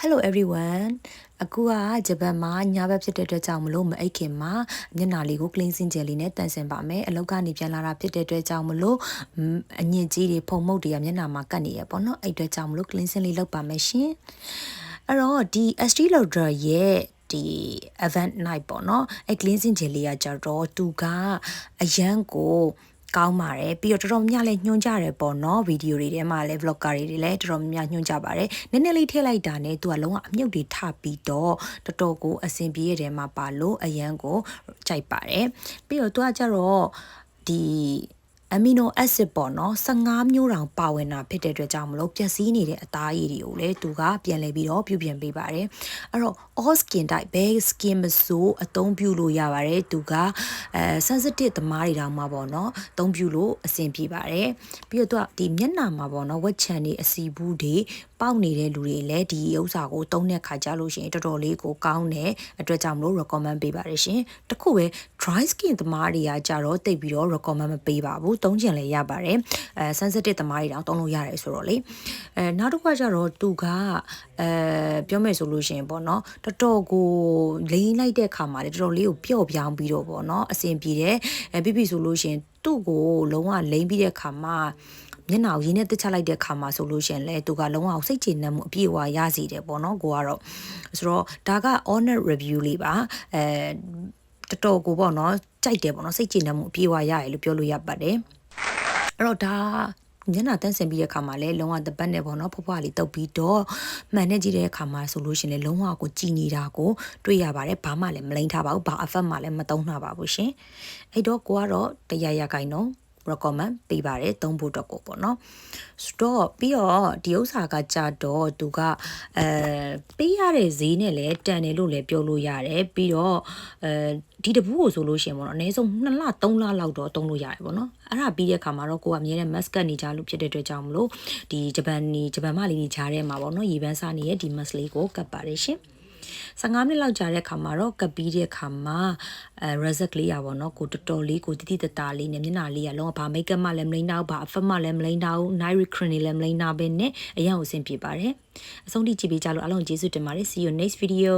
Hello everyone အခုကဂျပန်မှာညဘက်ဖြစ်တဲ့အတွက်ကြောင့်မလို့မအိတ်ခင်မှာမျက်နှာလေးကို cleansing gel လေးနဲ့တန်ဆင်ပါမယ်အလုပ်ကနေပြန်လာတာဖြစ်တဲ့အတွက်ကြောင့်မလို့အညစ်အကြေးတွေဖုံမှုတွေကမျက်နှာမှာကတ်နေရပေါ့နော်အဲ့အတွက်ကြောင့်မလို့ cleansing လေးလုပ်ပါမယ်ရှင်အဲ့တော့ဒီ Estee Lauder ရဲ့ဒီ event night ပေါ့နော်အဲ့ cleansing gel လေးကကြတော့သူကအရန်ကိုကောင်းပါတယ်ပြီးတော့တော်တော်များလည်းညွှန်ကြတယ်ပေါ့နော်ဗီဒီယိုတွေထဲမှာလည်း vlogger တွေလည်းတော်တော်များညွှန်ကြပါတယ်နည်းနည်းလေးထည့်လိုက်တာနဲ့သူကလုံးဝအမြုပ်တွေထပြီးတော့တော်တော်ကိုအဆင်ပြေရတဲ့မှာပါလို့အရန်ကိုကြိုက်ပါတယ်ပြီးတော့သူကကြတော့ဒီamino acid ပေါ့နော်15မျိုးတောင်ပါဝင်တာဖြစ်တဲ့အတွက်ကြောင့်မလို့ပျက်စီးနေတဲ့အသားရည်တွေကိုလည်းသူကပြန်လည်ပြီးတော့ပြုပြင်ပေးပါတယ်အဲ့တော့ all skin type ဘယ် skin မဆိုအသုံးပြုလို့ရပါတယ်သူကsensitive သမားတွေတောင်မှပေါ့နော်အသုံးပြုလို့အဆင်ပြေပါတယ်ပြီးတော့သူကဒီမျက်နှာမှာပေါ့နော်ဝက်ချန်တွေအစီဘူးတွေပေါက်နေတဲ့လူတွေလည်းဒီဥစ္စာကိုသုံးတဲ့ခါကြလို့ရှိရင်တော်တော်လေးကိုကောင်းတဲ့အတွက်ကြောင့်မလို့ recommend ပေးပါတယ်ရှင်တခုပဲ dry skin သမားတွေကကြတော့တိတ်ပြီးတော့ recommend မပေးပါဘူးသုံးချင်လည်းရပါတယ်sensitive သမားတွေတောင်သုံးလို့ရတယ်ဆိုတော့လေနောက်တစ်ခါကျတော့သူကပြောမယ်ဆိုလို့ရှိရင်ပေါ့နော်တော်တော်ကိုလိမ့်လိုက်တဲ့ခါမှာလေတော်တော်လေးကိုပျော့ပြောင်းပြီးတော့ပေါ့နော်အဆင်ပြေတယ်ပြီးဆိုလို့ရှိရင်သူ့ကိုလုံးဝလိမ့်ပြီးတဲ့ခါမှာမျက်နှာကိုရင်းနဲ့တစ်ချလိုက်တဲ့ခါမှာဆိုလို့ရှိရင်လေသူကလုံးဝစိတ်ချနှံမှုအပြည့်အဝရစီတယ်ပေါ့နော်ကိုကတော့ဆိုတော့ဒါက honest review လေးပါတော်တော်ကိုပေါ့နော်ကြိုက်တယ်ပေါ့နော်စိတ်ချနှံမှုအပြည့်အဝရရလို့ပြောလို့ရပါတယ်အဲ့တော့ဒါမျက်နှာတန်းစင်ပြီးတဲ့ခါမှာလည်းလုံးဝတပတ်နဲ့ပေါ့နော်ဖွားဖွားလေးတုပ်ပြီးတော့မှန်နဲ့ကြည့်တဲ့အခါမှာဆိုလို့ရှိရင်လည်းလုံးဝကိုကြည်နေတာကိုတွေ့ရပါတယ်ဘာမှလည်းမလိမ့်ထားပါဘူးဘာအဖက်မှလည်းမသုံးထားပါဘူးရှင်အဲ့တော့ကိုကတော့တရားရခိုင်တော့recommend ပေးပါတယ်သုံးဖို့တော့ကိုပေါ့နော်ဆိုတော့ပြီးတော့ဒီဥစ္စာကကြတော့သူကပေးရတဲ့ဈေးနဲ့လည်းတန်တယ်လို့လည်းပြောလို့ရတယ်ပြီးတော့ဒီတပူးကိုဆိုလို့ရှိရင်ပေါ့နော်အနည်းဆုံး2လ3လလောက်တော့သုံးလို့ရတယ်ပေါ့နော်အဲ့ဒါပြီးတဲ့အခါမှာတော့ကိုကအမြဲတမ်း mask ကနေကြလို့ဖြစ်တဲ့အတွက်ကြောင့်မလို့ဒီဂျပန်မလေးကြီးကြားထဲမှာပေါ့နော်ရေပန်းစားနေတဲ့ဒီ mask လေးကိုကပ်ပါတယ်ရှင်15မိနစ်လောက်ကြာတဲ့ခါမှာတော့ကပ်ပြီးတဲ့ခါမှာresult လေးရပါတော့ကိုတော်တော်လေးကိုတိတိတသားလေးနဲ့မျက်နှာလေးကလုံးဝဘာ make up မှလည်းမလိမ့်တော့ဘာအဖက်မှလည်းမလိမ့်တော့ night cream လည်းမလိမ့်တော့ဘဲနဲ့အရင်ကိုအဆင်ပြေပါတယ်အဆုံးထိကြည့်ပေးကြလို့အားလုံးကျေးဇူးတင်ပါတယ် see you next video